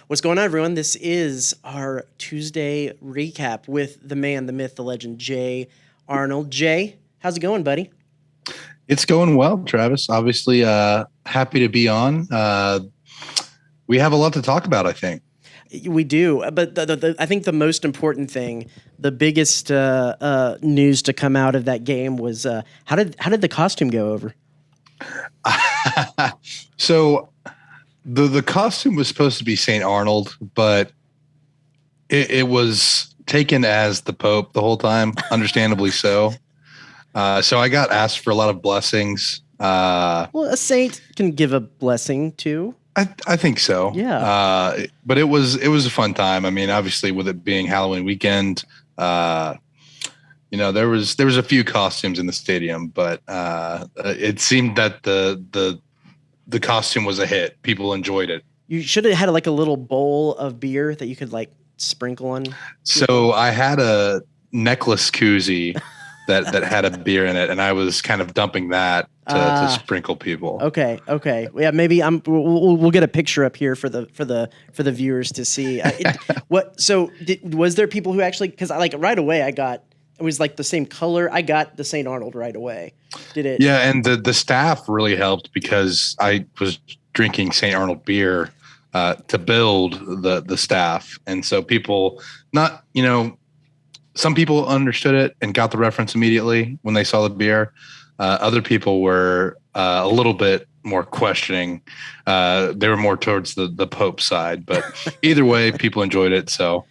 What's going on, everyone? This is our Tuesday recap with the man, the myth, the legend, Jay Arnold. Jay, how's it going, buddy? It's going well, Travis. Obviously, happy to be on. We have a lot to talk about, I think. We do, but I think the most important thing, the biggest news to come out of that game was how did the costume go over? So the costume was supposed to be St. Arnold, but it was taken as the Pope the whole time, understandably so. So I got asked for a lot of blessings. Well, a saint can give a blessing too. I think so. Yeah. But it was a fun time. I mean, obviously, with it being Halloween weekend, there was a few costumes in the stadium, but it seemed that the costume was a hit. People enjoyed it. You should have had like a little bowl of beer that you could like sprinkle on. So I had a necklace koozie that had a beer in it, and I was kind of dumping that to sprinkle people. Okay. Yeah, maybe we'll get a picture up here for the viewers to see. Was there people who actually, because I like right away it was like the same color. I got the St. Arnold right away. Did it? Yeah, and the staff really helped because I was drinking St. Arnold beer to build the staff, and so people some people understood it and got the reference immediately when they saw the beer. Other people were a little bit more questioning. They were more towards the Pope side, but either way, people enjoyed it. So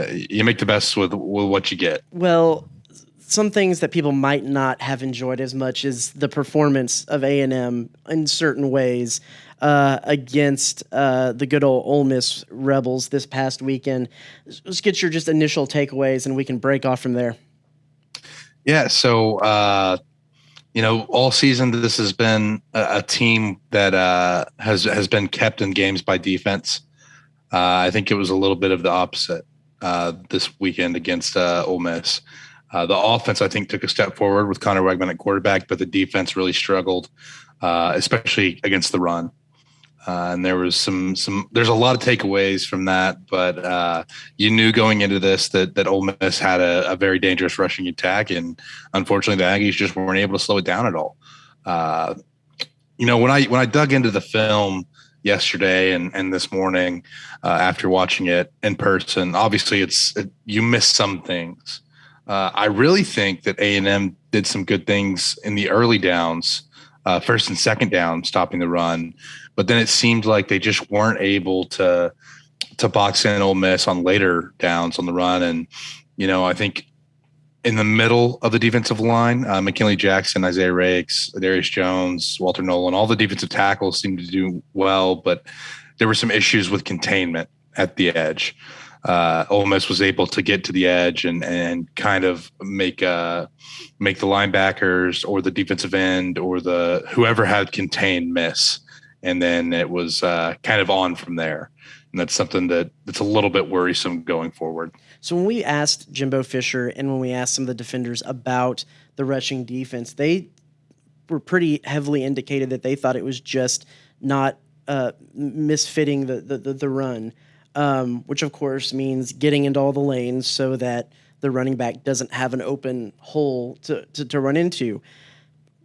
you make the best with what you get. Well, some things that people might not have enjoyed as much is the performance of A&M in certain ways against the good old Ole Miss Rebels this past weekend. Let's get your just initial takeaways, and we can break off from there. Yeah, so all season this has been a team that has been kept in games by defense. I think it was a little bit of the opposite this weekend against Ole Miss. The offense, I think, took a step forward with Connor Wegman at quarterback, but the defense really struggled, especially against the run. And there was there's a lot of takeaways from that, but you knew going into this that Ole Miss had a very dangerous rushing attack, and unfortunately the Aggies just weren't able to slow it down at all. When I dug into the film yesterday and this morning after watching it in person, obviously you miss some things. I really think that A&M did some good things in the early downs, first and second down, stopping the run. But then it seemed like they just weren't able to box in Ole Miss on later downs on the run. And, I think in the middle of the defensive line, McKinley Jackson, Isaiah Rakes, Darius Jones, Walter Nolan, all the defensive tackles seemed to do well, but there were some issues with containment at the edge. Ole Miss was able to get to the edge and kind of make the linebackers or the defensive end or whoever had contained miss. And then it was kind of on from there. And that's something that's a little bit worrisome going forward. So when we asked Jimbo Fisher and when we asked some of the defenders about the rushing defense, they were pretty heavily indicated that they thought it was just not misfitting the run, which of course means getting into all the lanes so that the running back doesn't have an open hole to run into.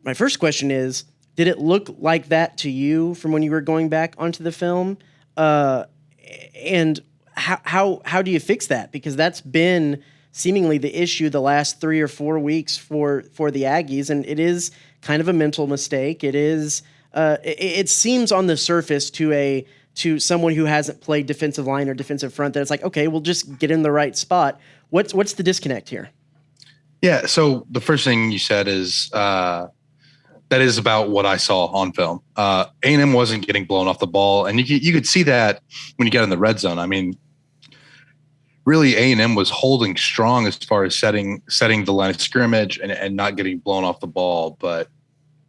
My first question is, did it look like that to you from when you were going back onto the film? And how do you fix that? Because that's been seemingly the issue the last 3 or 4 weeks for the Aggies, and it is kind of a mental mistake. It is. It seems on the surface to someone who hasn't played defensive line or defensive front that it's like, okay, we'll just get in the right spot. What's the disconnect here? Yeah. So the first thing you said is. That is about what I saw on film. A&M wasn't getting blown off the ball, and you could see that when you got in the red zone. I mean, really, A&M was holding strong as far as setting the line of scrimmage and not getting blown off the ball. But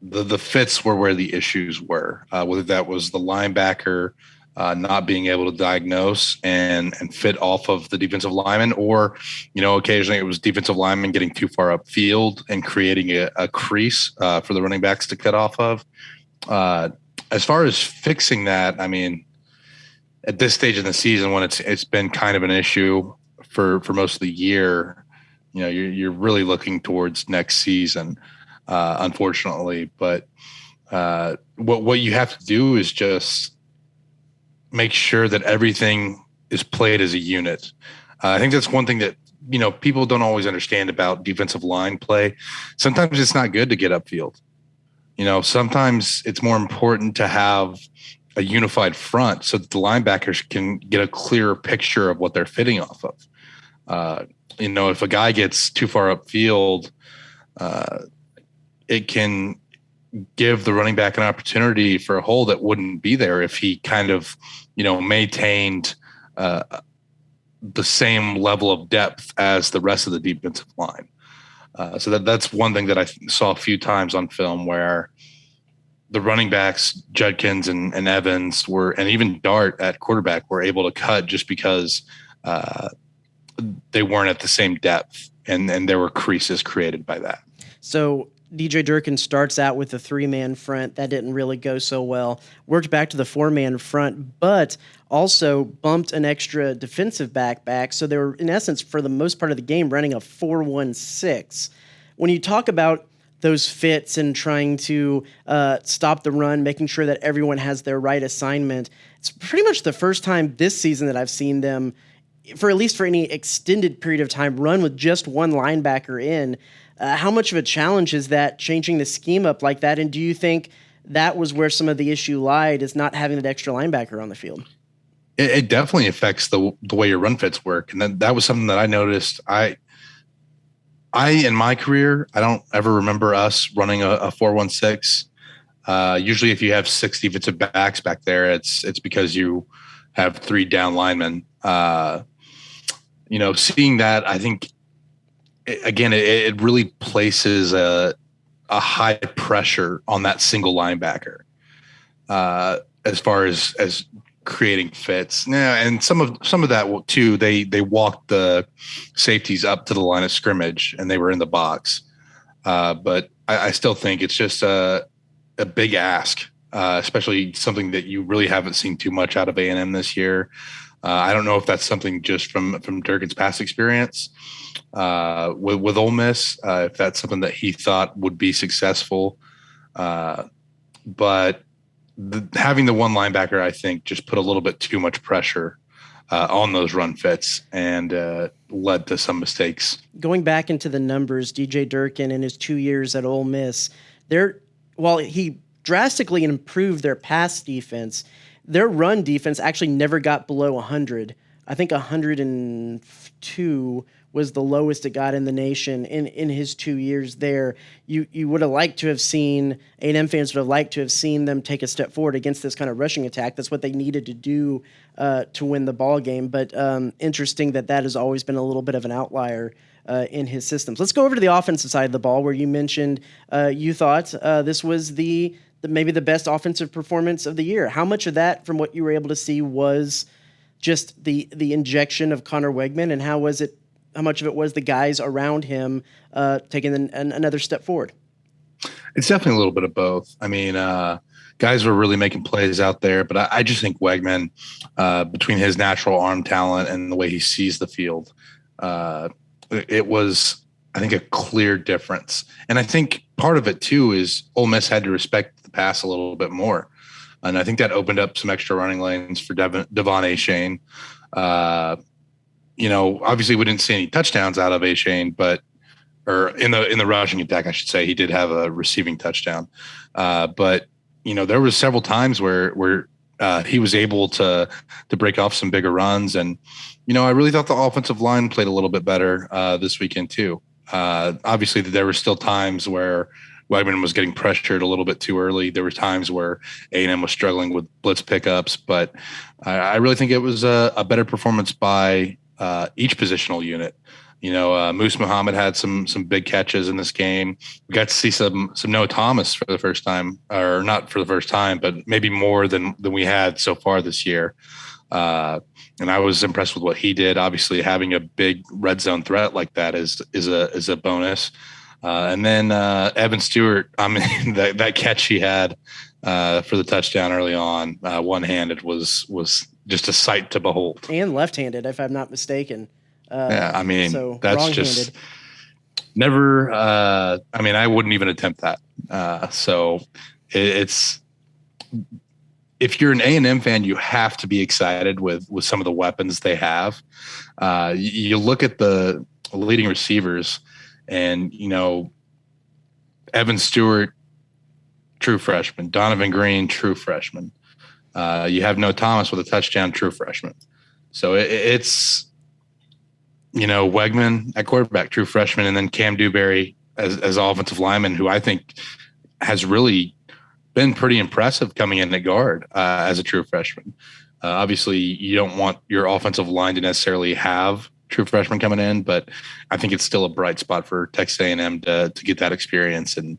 the fits were where the issues were, whether that was the linebacker not being able to diagnose and fit off of the defensive lineman, or, occasionally it was defensive lineman getting too far upfield and creating a crease for the running backs to cut off of. As far as fixing that, I mean, at this stage in the season when it's been kind of an issue for most of the year, you're really looking towards next season, unfortunately. But what you have to do is just make sure that everything is played as a unit. I think that's one thing that people don't always understand about defensive line play. Sometimes it's not good to get upfield. Sometimes it's more important to have a unified front so that the linebackers can get a clearer picture of what they're fitting off of. If a guy gets too far upfield, it can give the running back an opportunity for a hole that wouldn't be there if he kind of, maintained the same level of depth as the rest of the defensive line. So that's one thing that I saw a few times on film where the running backs, Judkins and Evans and even Dart at quarterback were able to cut just because they weren't at the same depth and there were creases created by that. So DJ Durkin starts out with a 3-man front. That didn't really go so well. Worked back to the 4-man front, but also bumped an extra defensive back. So they were, in essence, for the most part of the game, running a 4-1-6. When you talk about those fits and trying to stop the run, making sure that everyone has their right assignment, it's pretty much the first time this season that I've seen them, for at least for any extended period of time, run with just one linebacker in. How much of a challenge is that, changing the scheme up like that? And do you think that was where some of the issue lied, is not having that extra linebacker on the field? It definitely affects the way your run fits work. And that was something that I noticed. I in my career, I don't ever remember us running a 4-1-6. Usually if you have 6 defensive backs back there, it's because you have 3 down linemen. Seeing that, I think, again, it really places a high pressure on that single linebacker as far as creating fits. Yeah, and some of that too. They walked the safeties up to the line of scrimmage and they were in the box. But I still think it's just a big ask, especially something that you really haven't seen too much out of A&M this year. I don't know if that's something just from Durkin's past experience with Ole Miss, if that's something that he thought would be successful. But having the one linebacker, I think, just put a little bit too much pressure on those run fits and led to some mistakes. Going back into the numbers, DJ Durkin in his 2 years at Ole Miss, while he drastically improved their pass defense, their run defense actually never got below 100. I think 102 was the lowest it got in the nation in his 2 years there. You would have liked to have seen, A&M fans would have liked to have seen them take a step forward against this kind of rushing attack. That's what they needed to do to win the ball game. But interesting that has always been a little bit of an outlier in his systems. Let's go over to the offensive side of the ball, where you mentioned you thought this was maybe the best offensive performance of the year. How much of that, from what you were able to see, was just the injection of Connor Wegman, and how much of it was the guys around him taking another step forward? It's definitely a little bit of both. I mean, guys were really making plays out there, but I just think Wegman, between his natural arm talent and the way he sees the field, it was, I think, a clear difference. And I think part of it too is Ole Miss had to respect the pass a little bit more. And I think that opened up some extra running lanes for Devon Achane. Obviously we didn't see any touchdowns out of Achane, or in the rushing attack, I should say. He did have a receiving touchdown. But there was several times where he was able to break off some bigger runs. And, I really thought the offensive line played a little bit better this weekend too. Obviously there were still times where Wegman was getting pressured a little bit too early. There were times where A&M was struggling with blitz pickups, but I really think it was a better performance by each positional unit. Moose Muhammad had some big catches in this game. We got to see some Noah Thomas for the first time, or not for the first time, but maybe more than we had so far this year. And I was impressed with what he did. Obviously, having a big red zone threat like that is a bonus. And then Evan Stewart, I mean, that catch he had for the touchdown early on, one-handed was just a sight to behold. And left-handed, if I'm not mistaken. Yeah, I mean, so that's wrong-handed. Just never. I mean, I wouldn't even attempt that. So it's if you're an A&M fan, you have to be excited with some of the weapons they have. You look at the leading receivers, and Evan Stewart, true freshman. Donovan Green, true freshman. You have Noah Thomas with a touchdown, true freshman. So it's Wegman at quarterback, true freshman, and then Cam Dewberry as offensive lineman, who I think has really been pretty impressive coming in at guard as a true freshman. Obviously, you don't want your offensive line to necessarily have true freshmen coming in, but I think it's still a bright spot for Texas A&M to get that experience. And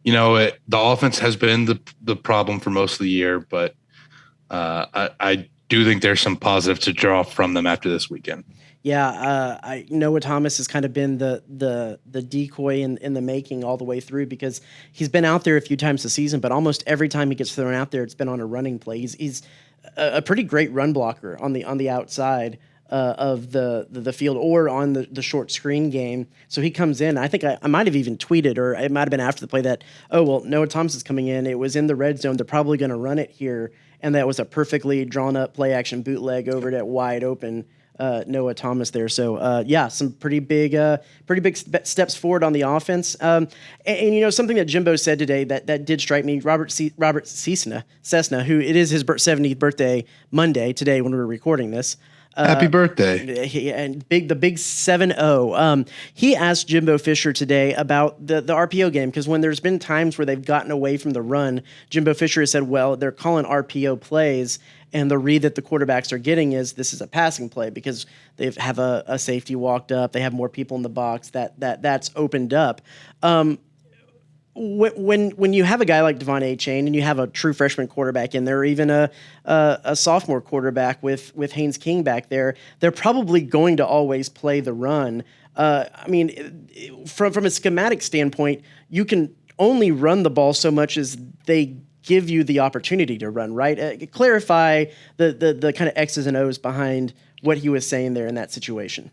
the offense has been the problem for most of the year, but I do think there's some positive to draw from them after this weekend. Yeah, I Noah Thomas has kind of been the decoy in the making all the way through, because he's been out there a few times this season, but almost every time he gets thrown out there, it's been on a running play. He's a pretty great run blocker on the outside of the field or on the short screen game. So he comes in. I think I might have even tweeted, or it might have been after the play, that, oh, well, Noah Thomas is coming in. It was in the red zone. They're probably going to run it here. And that was a perfectly drawn up play action bootleg over to wide open Noah Thomas there. So some pretty big steps forward on the offense. And something that Jimbo said today that did strike me. Robert Cessna, who it is his 70th birthday Monday today when we were recording this. Happy birthday. And the big 7-0. He asked Jimbo Fisher today about the RPO game, because when there's been times where they've gotten away from the run, Jimbo Fisher has said, well, they're calling RPO plays, and the read that the quarterbacks are getting is this is a passing play because they have a safety walked up, they have more people in the box, that's opened up. When you have a guy like Devon Achane and you have a true freshman quarterback in there, or even a sophomore quarterback with Haynes King back there, they're probably going to always play the run. From a schematic standpoint, you can only run the ball so much as they give you the opportunity to run, right? Clarify the kind of X's and O's behind what he was saying there in that situation.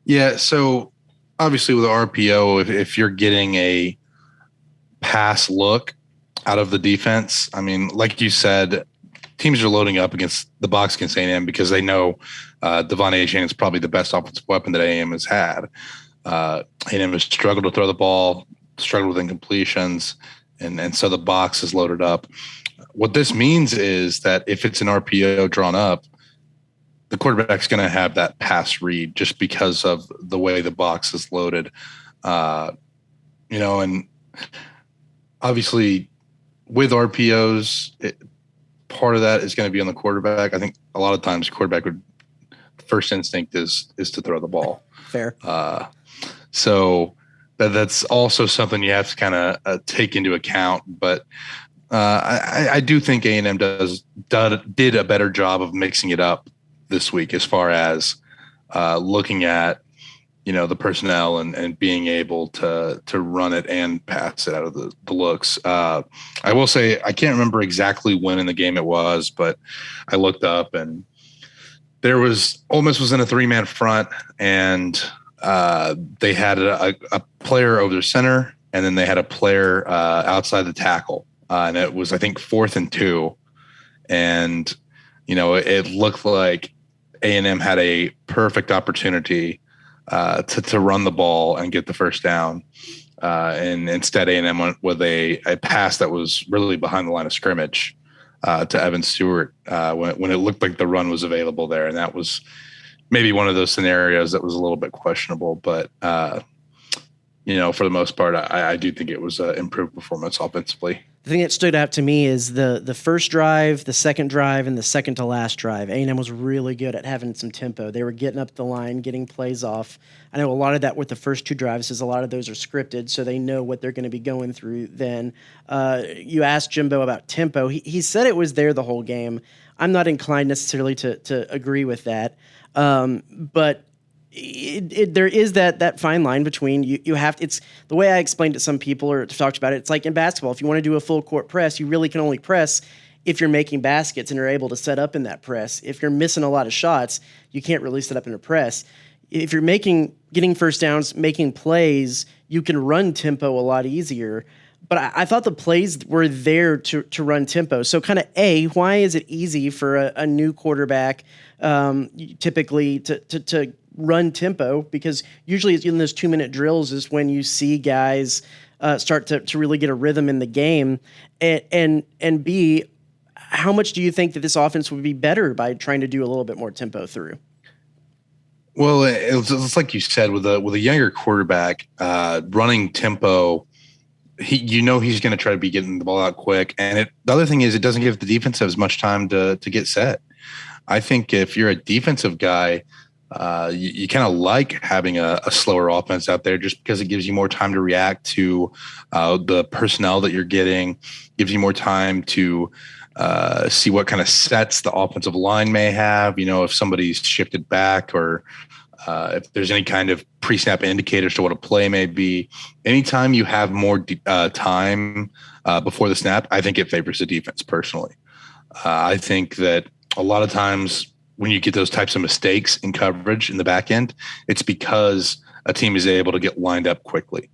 Yeah, so obviously with the RPO, if you're getting a pass look out of the defense, I mean, like you said, teams are loading up against the box against A&M because they know Devon Achane is probably the best offensive weapon that A&M has had. A&M has struggled to throw the ball, struggled with incompletions, and so the box is loaded up. What this means is that if it's an RPO drawn up, the quarterback's going to have that pass read just because of the way the box is loaded. And obviously with RPOs, part of that is going to be on the quarterback. I think a lot of times quarterback first instinct is to throw the ball. Fair. So that's also something you have to kind of take into account. But I do think A&M did a better job of mixing it up this week as far as looking at the personnel and being able to run it and pass it out of the looks. I will say I can't remember exactly when in the game it was, but I looked up and there was Ole Miss was in a 3-man front, and they had a player over their center, and then they had a player outside the tackle, and it was I think 4th and 2, and it looked like A&M had a perfect opportunity to run the ball and get the first down. And instead A&M went with a pass that was really behind the line of scrimmage to Evan Stewart when it looked like the run was available there. And that was maybe one of those scenarios that was a little bit questionable, but for the most part, I do think it was an improved performance offensively. The thing that stood out to me is the first drive, the second drive, and the second to last drive. A&M was really good at having some tempo. They were getting up the line, getting plays off. I know a lot of that with the first 2 drives is a lot of those are scripted, so they know what they're going to be going through then. You asked Jimbo about tempo. He said it was there the whole game. I'm not inclined necessarily to agree with that. But there is that fine line between you have it's the way I explained it to some people or talked about it. It's like in basketball, if you want to do a full court press, you really can only press if you're making baskets and are able to set up in that press. If you're missing a lot of shots, you can't really set up in a press. If you're getting first downs, making plays, you can run tempo a lot easier. But I thought the plays were there to run tempo. So kind of why is it easy for a new quarterback typically to run tempo? Because usually in those 2-minute drills is when you see guys start to really get a rhythm in the game. And B, how much do you think that this offense would be better by trying to do a little bit more tempo through? Well, it's like you said, with a younger quarterback, running tempo, he's going to try to be getting the ball out quick. And the other thing is, it doesn't give the defense as much time to get set. I think if you're a defensive guy, you kind of like having a slower offense out there, just because it gives you more time to react to the personnel that you're getting, gives you more time to see what kind of sets the offensive line may have, if somebody's shifted back, or if there's any kind of pre-snap indicators to what a play may be. Anytime you have more time before the snap, I think it favors the defense personally. I think that a lot of times when you get those types of mistakes in coverage in the back end, it's because a team is able to get lined up quickly.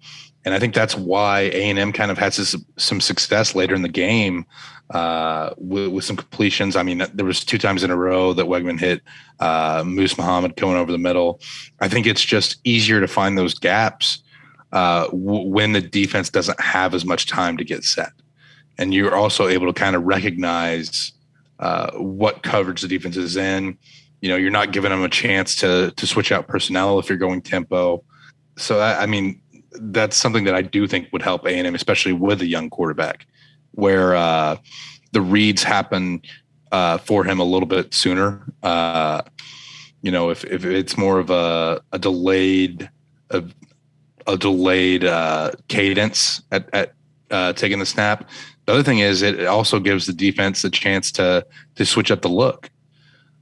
And I think that's why A&M kind of had some success later in the game with some completions. I mean, there was 2 times in a row that Wegman hit Moose Muhammad going over the middle. I think it's just easier to find those gaps when the defense doesn't have as much time to get set. And you're also able to kind of recognize what coverage the defense is in. You're not giving them a chance to switch out personnel if you're going tempo. So, I mean, that's something that I do think would help A&M, especially with a young quarterback, where the reads happen for him a little bit sooner. If it's more of a delayed cadence at taking the snap. The other thing is it also gives the defense a chance to switch up the look.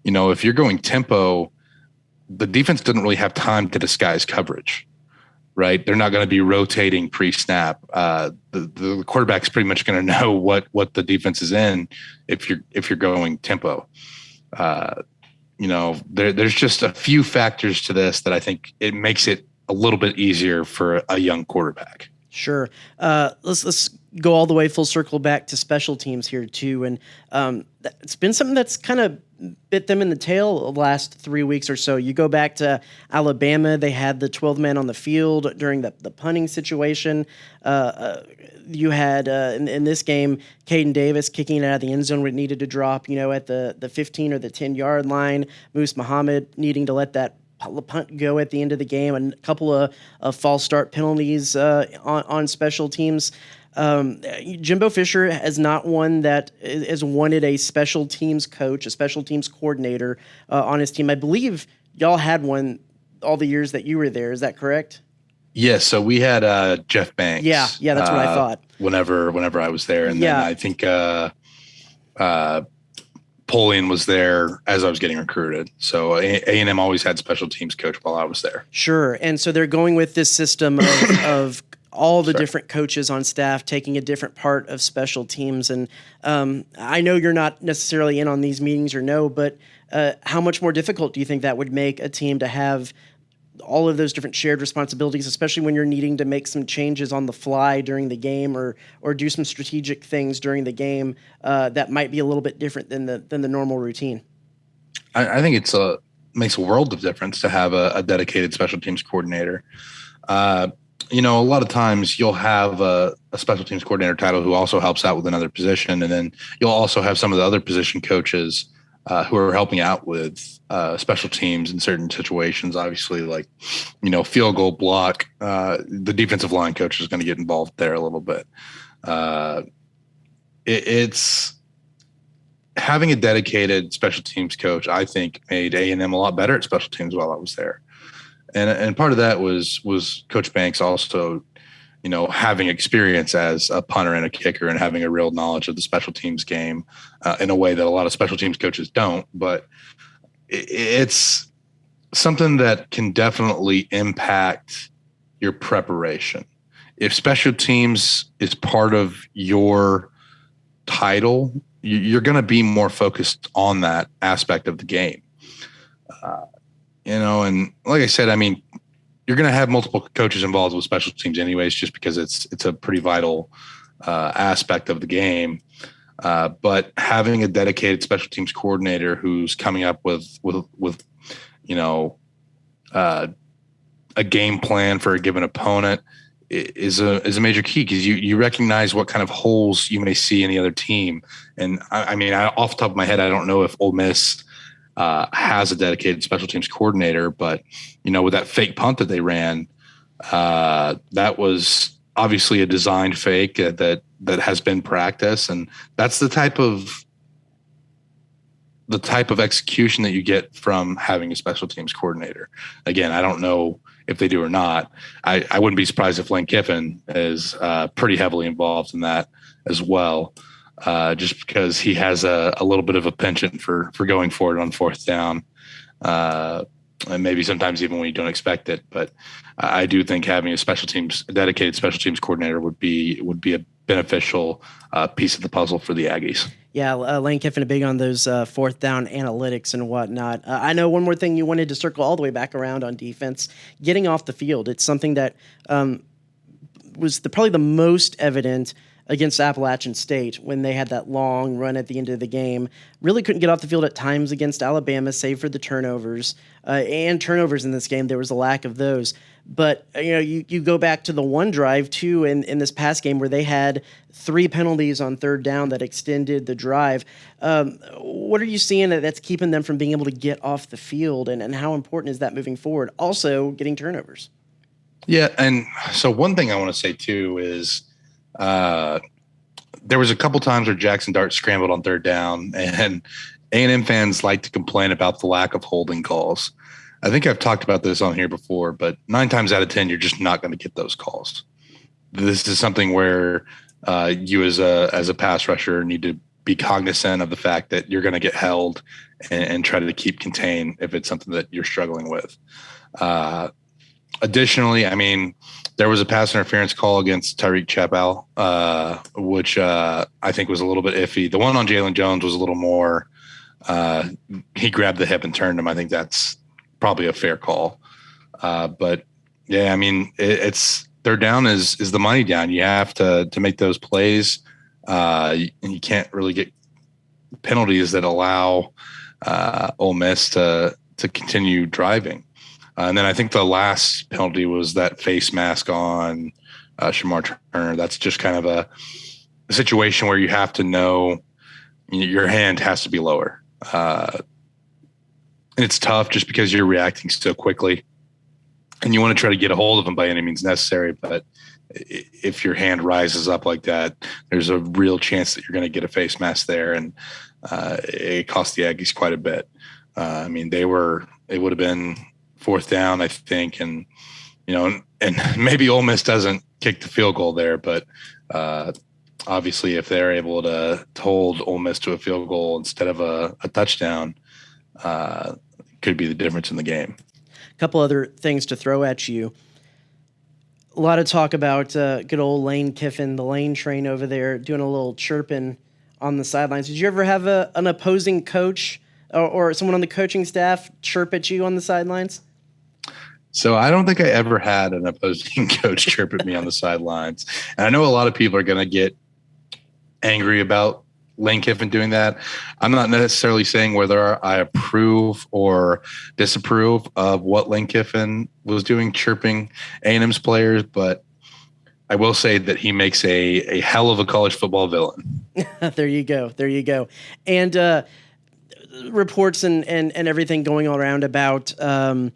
If you're going tempo, the defense doesn't really have time to disguise coverage, right? They're not going to be rotating pre-snap. The quarterback's pretty much going to know what the defense is in if you're going tempo. There's just a few factors to this that I think it makes it a little bit easier for a young quarterback. Sure. Let's go all the way full circle back to special teams here too. And it's been something that's kind of bit them in the tail the last 3 weeks or so. You go back to Alabama, they had the 12 men on the field during the punting situation. You had in this game, Caden Davis kicking it out of the end zone when it needed to drop, at the 15 or the 10-yard line. Moose Muhammad needing to let that punt go at the end of the game, and a couple of false start penalties on special teams. Jimbo Fisher is not one that has wanted a special teams coach, a special teams coordinator on his team. I believe y'all had one all the years that you were there. Is that correct? Yes. So we had Jeff Banks. Yeah, that's what I thought. Whenever I was there, and then I think Polian was there as I was getting recruited. So A&M always had special teams coach while I was there. Sure. And so they're going with this system of all the different coaches on staff taking a different part of special teams. And I know you're not necessarily in on these meetings or no, but how much more difficult do you think that would make a team to have all of those different shared responsibilities, especially when you're needing to make some changes on the fly during the game or do some strategic things during the game that might be a little bit different than the normal routine? I think makes a world of difference to have a dedicated special teams coordinator. A lot of times you'll have a special teams coordinator title who also helps out with another position. And then you'll also have some of the other position coaches who are helping out with special teams in certain situations, obviously, like, field goal block. The defensive line coach is going to get involved there a little bit. It's having a dedicated special teams coach, I think, made A&M a lot better at special teams while I was there. And part of that was Coach Banks also, having experience as a punter and a kicker and having a real knowledge of the special teams game in a way that a lot of special teams coaches don't. But it's something that can definitely impact your preparation. If special teams is part of your title, you're going to be more focused on that aspect of the game. Uh, and like I said, I mean, you're going to have multiple coaches involved with special teams anyways, just because it's a pretty vital aspect of the game. But having a dedicated special teams coordinator who's coming up with you know uh, a game plan for a given opponent is a major key, because you recognize what kind of holes you may see in the other team. And I mean, off the top of my head, I don't know if Ole Miss has a dedicated special teams coordinator, but with that fake punt that they ran, that was obviously a designed fake that has been practiced, and that's the type of execution that you get from having a special teams coordinator. Again, I don't know if they do or not. I wouldn't be surprised if Lane Kiffin is pretty heavily involved in that as well, just because he has a little bit of a penchant for going for it on fourth down, and maybe sometimes even when you don't expect it. But I do think having a dedicated special teams coordinator would be a beneficial piece of the puzzle for the Aggies. Yeah, Lane Kiffin big on those fourth down analytics and whatnot. I know one more thing you wanted to circle all the way back around on defense, getting off the field. It's something that was probably the most evident against Appalachian State when they had that long run at the end of the game. Really couldn't get off the field at times against Alabama, save for the turnovers. And turnovers in this game, there was a lack of those. But you go back to the one drive too in this past game where they had 3 penalties on third down that extended the drive. What are you seeing that's keeping them from being able to get off the field, and how important is that moving forward? Also, getting turnovers. Yeah, and so one thing I want to say too is there was a couple times where Jackson Dart scrambled on third down, and A&M fans like to complain about the lack of holding calls. I think I've talked about this on here before, but 9 times out of 10, you're just not going to get those calls. This is something where you as a pass rusher need to be cognizant of the fact that you're going to get held, and try to keep contain if it's something that you're struggling with. Additionally, I mean, there was a pass interference call against Tyreek Chappell, which I think was a little bit iffy. The one on Jalen Jones was a little more, he grabbed the hip and turned him. I think that's probably a fair call. But yeah, I mean, it's third down is the money down. You have to make those plays. You can't really get penalties that allow Ole Miss to continue driving. And then I think the last penalty was that face mask on Shamar Turner. That's just kind of a situation where you have to know your hand has to be lower. And it's tough just because you're reacting so quickly, and you want to try to get a hold of him by any means necessary. But if your hand rises up like that, there's a real chance that you're going to get a face mask there, and it cost the Aggies quite a bit. I mean, it would have been fourth down, I think, and maybe Ole Miss doesn't kick the field goal there, but obviously if they're able to hold Ole Miss to a field goal instead of a touchdown, could be the difference in the game. A couple other things to throw at you. A lot of talk about good old Lane Kiffin, the Lane train over there, doing a little chirping on the sidelines. Did you ever have an opposing coach or someone on the coaching staff chirp at you on the sidelines? So I don't think I ever had an opposing coach chirp at me on the sidelines. And I know a lot of people are going to get angry about Lane Kiffin doing that. I'm not necessarily saying whether I approve or disapprove of what Lane Kiffin was doing, chirping A&M's players, but I will say that he makes a hell of a college football villain. There you go. And reports and everything going all around about some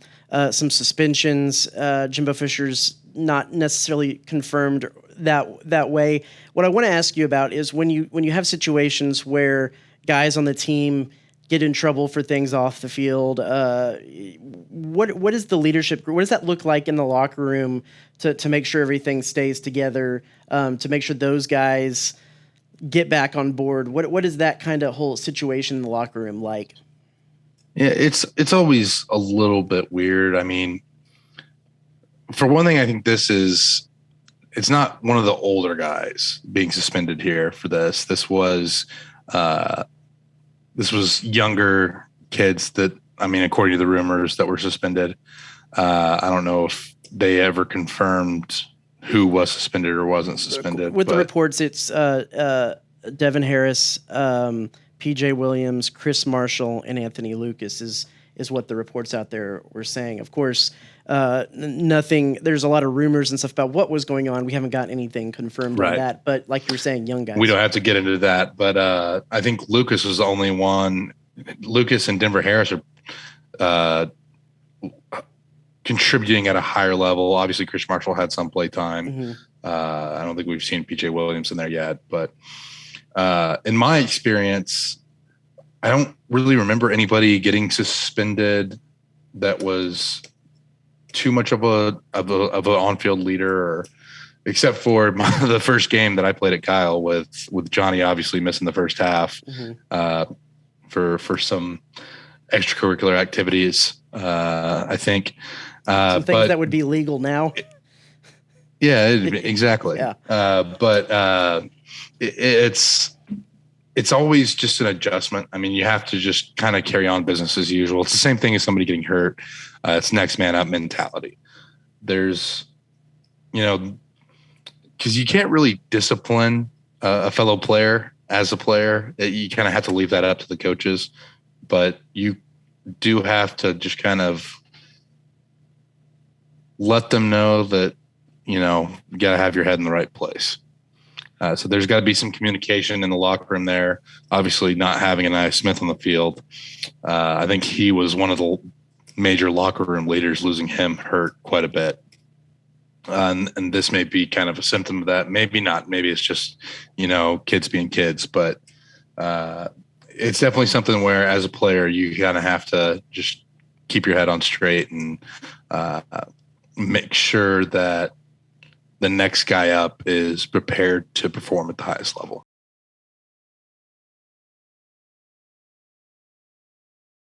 suspensions. Jimbo Fisher's not necessarily confirmed that way. What I want to ask you about is when you have situations where guys on the team get in trouble for things off the field, what is the leadership group? What does that look like in the locker room to make sure everything stays together, to make sure those guys get back on board? What is that kind of whole situation in the locker room like? Yeah, it's always a little bit weird. I mean, for one thing, I think it's not one of the older guys being suspended here for this. Uh, this was younger kids that, I mean, according to the rumors, that were suspended. I don't know if they ever confirmed who was suspended or wasn't suspended. With the reports, it's Devin Harris, PJ Williams, Chris Marshall, and Anthony Lucas is what the reports out there were saying. Of course, nothing. There's a lot of rumors and stuff about what was going on. We haven't got anything confirmed on that. But like you were saying, young guys. We don't have to get into that. But I think Lucas was the only one. Lucas and Denver Harris are contributing at a higher level. Obviously, Chris Marshall had some play time. Mm-hmm. I don't think we've seen PJ Williams in there yet. But in my experience, I don't really remember anybody getting suspended that was too much of an on-field leader, or except for the first game that I played at Kyle with Johnny obviously missing the first half for some extracurricular activities. I think some things that would be legal now. Yeah, exactly. Yeah. But it's always just an adjustment. I mean, you have to just kind of carry on business as usual. It's the same thing as somebody getting hurt. It's next man up mentality. There's, because you can't really discipline a fellow player as a player. You kind of have to leave that up to the coaches, but you do have to just kind of let them know that, you got to have your head in the right place. So there's got to be some communication in the locker room there. Obviously, not having Anaya Smith on the field. I think he was one of the major locker room leaders. Losing him hurt quite a bit. And this may be kind of a symptom of that. Maybe not. Maybe it's just, kids being kids. But it's definitely something where, as a player, you kind of have to just keep your head on straight and make sure that the next guy up is prepared to perform at the highest level.